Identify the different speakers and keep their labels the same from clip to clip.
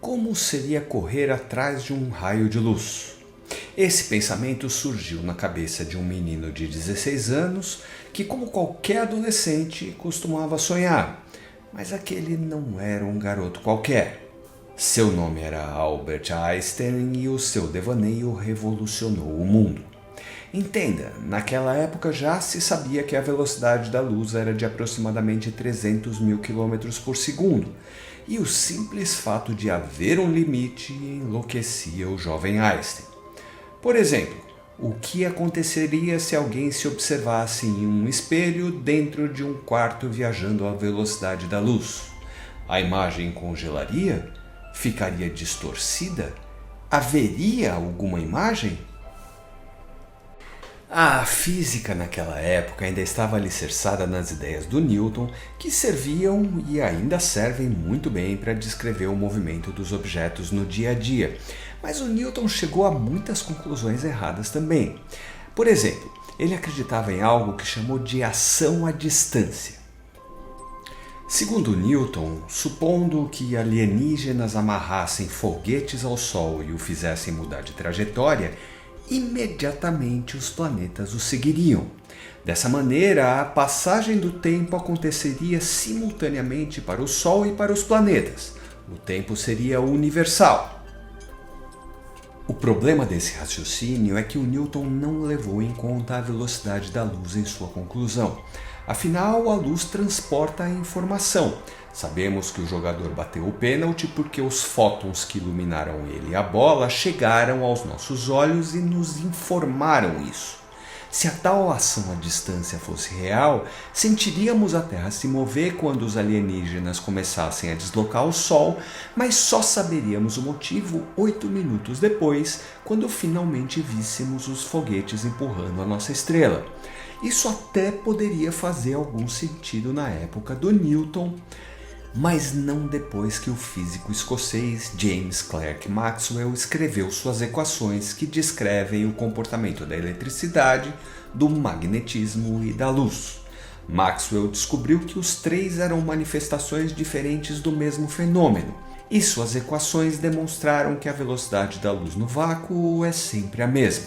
Speaker 1: Como seria correr atrás de um raio de luz? Esse pensamento surgiu na cabeça de um menino de 16 anos que, como qualquer adolescente, costumava sonhar. Mas aquele não era um garoto qualquer. Seu nome era Albert Einstein e o seu devaneio revolucionou o mundo. Entenda, naquela época já se sabia que a velocidade da luz era de aproximadamente 300 mil km por segundo, e o simples fato de haver um limite enlouquecia o jovem Einstein. Por exemplo, o que aconteceria se alguém se observasse em um espelho dentro de um quarto viajando à velocidade da luz? A imagem congelaria? Ficaria distorcida? Haveria alguma imagem? A física naquela época ainda estava alicerçada nas ideias do Newton, que serviam e ainda servem muito bem para descrever o movimento dos objetos no dia a dia. Mas o Newton chegou a muitas conclusões erradas também. Por exemplo, ele acreditava em algo que chamou de ação à distância. Segundo Newton, supondo que alienígenas amarrassem foguetes ao Sol e o fizessem mudar de trajetória, imediatamente os planetas o seguiriam. Dessa maneira, a passagem do tempo aconteceria simultaneamente para o Sol e para os planetas. O tempo seria universal. O problema desse raciocínio é que o Newton não levou em conta a velocidade da luz em sua conclusão. Afinal, a luz transporta a informação. Sabemos que o jogador bateu o pênalti porque os fótons que iluminaram ele e a bola chegaram aos nossos olhos e nos informaram isso. Se a tal ação à distância fosse real, sentiríamos a Terra se mover quando os alienígenas começassem a deslocar o Sol, mas só saberíamos o motivo 8 minutos depois, quando finalmente víssemos os foguetes empurrando a nossa estrela. Isso até poderia fazer algum sentido na época do Newton, mas não depois que o físico escocês James Clerk Maxwell escreveu suas equações que descrevem o comportamento da eletricidade, do magnetismo e da luz. Maxwell descobriu que os três eram manifestações diferentes do mesmo fenômeno, e suas equações demonstraram que a velocidade da luz no vácuo é sempre a mesma.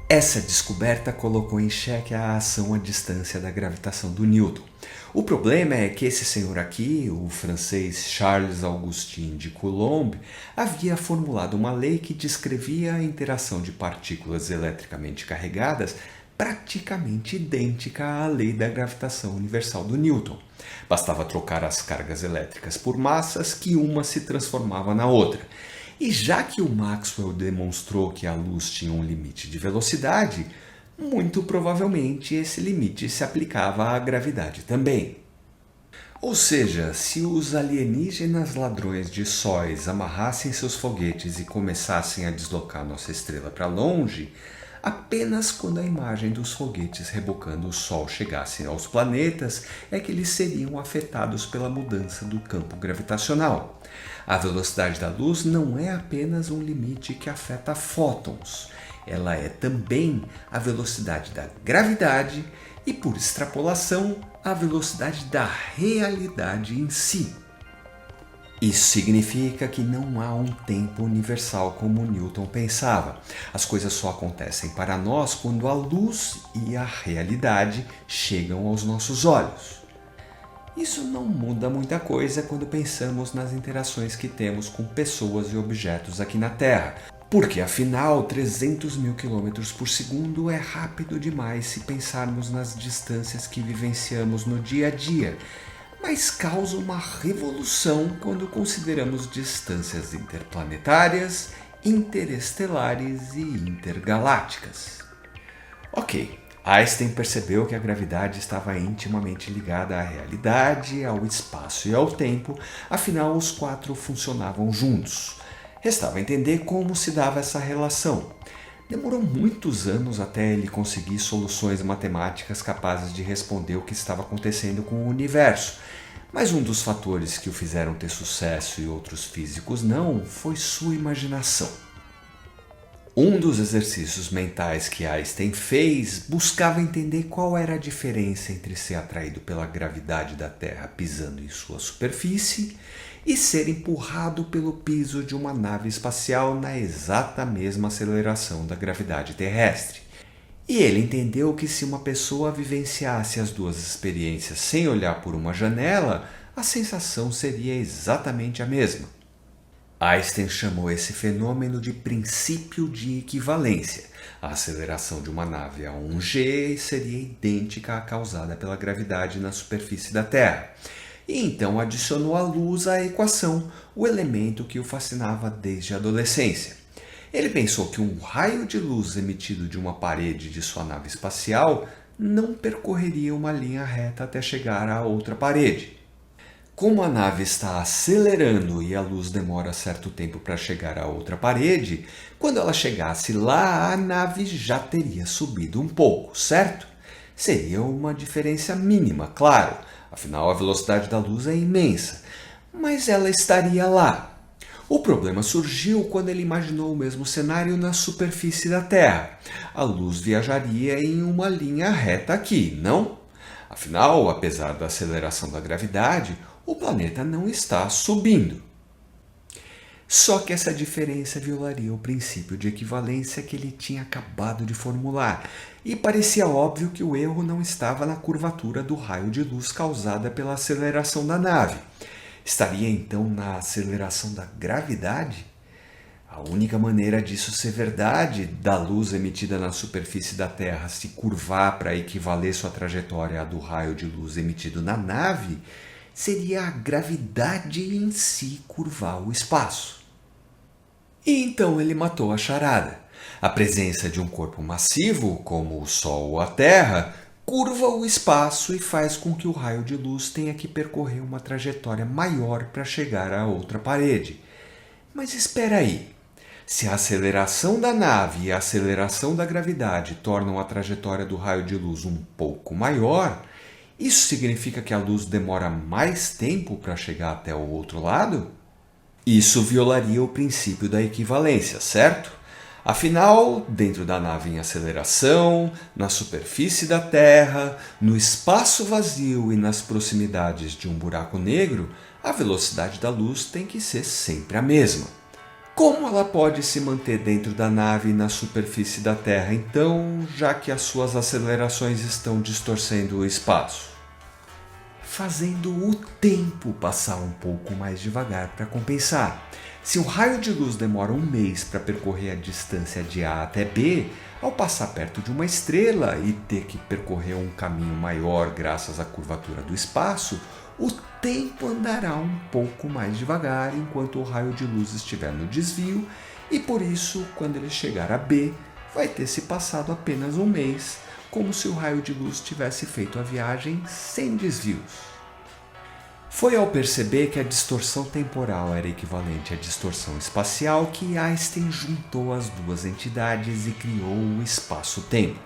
Speaker 1: Essa descoberta colocou em xeque a ação à distância da gravitação do Newton. O problema é que esse senhor aqui, o francês Charles-Augustin de Coulomb, havia formulado uma lei que descrevia a interação de partículas eletricamente carregadas praticamente idêntica à lei da gravitação universal do Newton. Bastava trocar as cargas elétricas por massas que uma se transformava na outra. E já que o Maxwell demonstrou que a luz tinha um limite de velocidade, muito provavelmente esse limite se aplicava à gravidade também. Ou seja, se os alienígenas ladrões de sóis amarrassem seus foguetes e começassem a deslocar nossa estrela para longe, apenas quando a imagem dos foguetes rebocando o Sol chegasse aos planetas é que eles seriam afetados pela mudança do campo gravitacional. A velocidade da luz não é apenas um limite que afeta fótons, ela é também a velocidade da gravidade e, por extrapolação, a velocidade da realidade em si. Isso significa que não há um tempo universal como Newton pensava. As coisas só acontecem para nós quando a luz e a realidade chegam aos nossos olhos. Isso não muda muita coisa quando pensamos nas interações que temos com pessoas e objetos aqui na Terra, porque afinal 300 mil km por segundo é rápido demais se pensarmos nas distâncias que vivenciamos no dia a dia, mas causa uma revolução quando consideramos distâncias interplanetárias, interestelares e intergalácticas. Ok. Einstein percebeu que a gravidade estava intimamente ligada à realidade, ao espaço e ao tempo, afinal os quatro funcionavam juntos. Restava entender como se dava essa relação. Demorou muitos anos até ele conseguir soluções matemáticas capazes de responder o que estava acontecendo com o universo, mas um dos fatores que o fizeram ter sucesso e outros físicos não foi sua imaginação. Um dos exercícios mentais que Einstein fez buscava entender qual era a diferença entre ser atraído pela gravidade da Terra pisando em sua superfície e ser empurrado pelo piso de uma nave espacial na exata mesma aceleração da gravidade terrestre. E ele entendeu que se uma pessoa vivenciasse as duas experiências sem olhar por uma janela, a sensação seria exatamente a mesma. Einstein chamou esse fenômeno de princípio de equivalência. A aceleração de uma nave a 1g seria idêntica à causada pela gravidade na superfície da Terra. E então adicionou a luz à equação, o elemento que o fascinava desde a adolescência. Ele pensou que um raio de luz emitido de uma parede de sua nave espacial não percorreria uma linha reta até chegar à outra parede. Como a nave está acelerando e a luz demora certo tempo para chegar à outra parede, quando ela chegasse lá, a nave já teria subido um pouco, certo? Seria uma diferença mínima, claro, afinal a velocidade da luz é imensa, mas ela estaria lá. O problema surgiu quando ele imaginou o mesmo cenário na superfície da Terra. A luz viajaria em uma linha reta aqui, não? Afinal, apesar da aceleração da gravidade, o planeta não está subindo. Só que essa diferença violaria o princípio de equivalência que ele tinha acabado de formular, e parecia óbvio que o erro não estava na curvatura do raio de luz causada pela aceleração da nave. Estaria então na aceleração da gravidade? A única maneira disso ser verdade, da luz emitida na superfície da Terra se curvar para equivaler sua trajetória à do raio de luz emitido na nave, seria a gravidade em si curvar o espaço. E então ele matou a charada. A presença de um corpo massivo, como o Sol ou a Terra, curva o espaço e faz com que o raio de luz tenha que percorrer uma trajetória maior para chegar à outra parede. Mas espera aí, se a aceleração da nave e a aceleração da gravidade tornam a trajetória do raio de luz um pouco maior, isso significa que a luz demora mais tempo para chegar até o outro lado? Isso violaria o princípio da equivalência, certo? Afinal, dentro da nave em aceleração, na superfície da Terra, no espaço vazio e nas proximidades de um buraco negro, a velocidade da luz tem que ser sempre a mesma. Como ela pode se manter dentro da nave e na superfície da Terra, então, já que as suas acelerações estão distorcendo o espaço? Fazendo o tempo passar um pouco mais devagar para compensar. Se um raio de luz demora 1 mês para percorrer a distância de A até B, ao passar perto de uma estrela e ter que percorrer um caminho maior graças à curvatura do espaço, o tempo andará um pouco mais devagar enquanto o raio de luz estiver no desvio e por isso, quando ele chegar a B, vai ter se passado apenas 1 mês, como se o raio de luz tivesse feito a viagem sem desvios. Foi ao perceber que a distorção temporal era equivalente à distorção espacial que Einstein juntou as duas entidades e criou o espaço-tempo.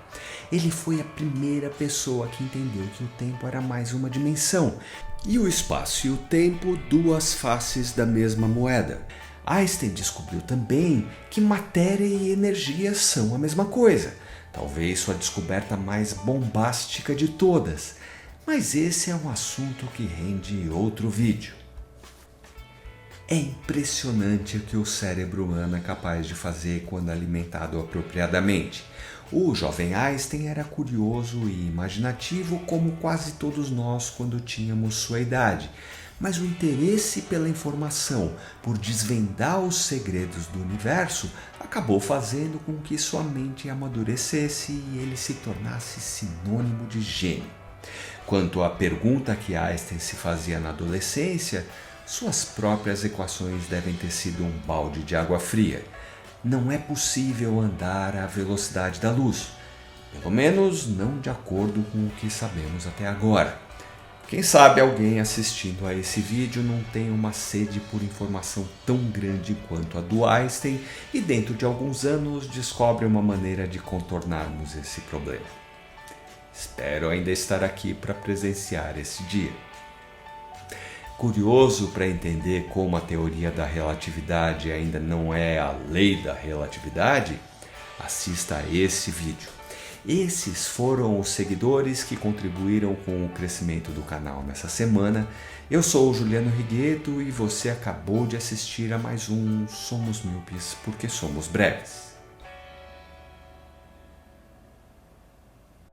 Speaker 1: Ele foi a primeira pessoa que entendeu que o tempo era mais uma dimensão, e o espaço e o tempo duas faces da mesma moeda. Einstein descobriu também que matéria e energia são a mesma coisa, talvez sua descoberta mais bombástica de todas. Mas esse é um assunto que rende outro vídeo. É impressionante o que o cérebro humano é capaz de fazer quando alimentado apropriadamente. O jovem Einstein era curioso e imaginativo como quase todos nós quando tínhamos sua idade, mas o interesse pela informação, por desvendar os segredos do universo, acabou fazendo com que sua mente amadurecesse e ele se tornasse sinônimo de gênio. Quanto à pergunta que Einstein se fazia na adolescência, suas próprias equações devem ter sido um balde de água fria. Não é possível andar à velocidade da luz, pelo menos não de acordo com o que sabemos até agora. Quem sabe alguém assistindo a esse vídeo não tem uma sede por informação tão grande quanto a do Einstein e dentro de alguns anos descobre uma maneira de contornarmos esse problema. Espero ainda estar aqui para presenciar esse dia. Curioso para entender como a teoria da relatividade ainda não é a lei da relatividade? Assista a esse vídeo. Esses foram os seguidores que contribuíram com o crescimento do canal nessa semana. Eu sou o Juliano Righetto e você acabou de assistir a mais um Somos Míopes porque somos breves.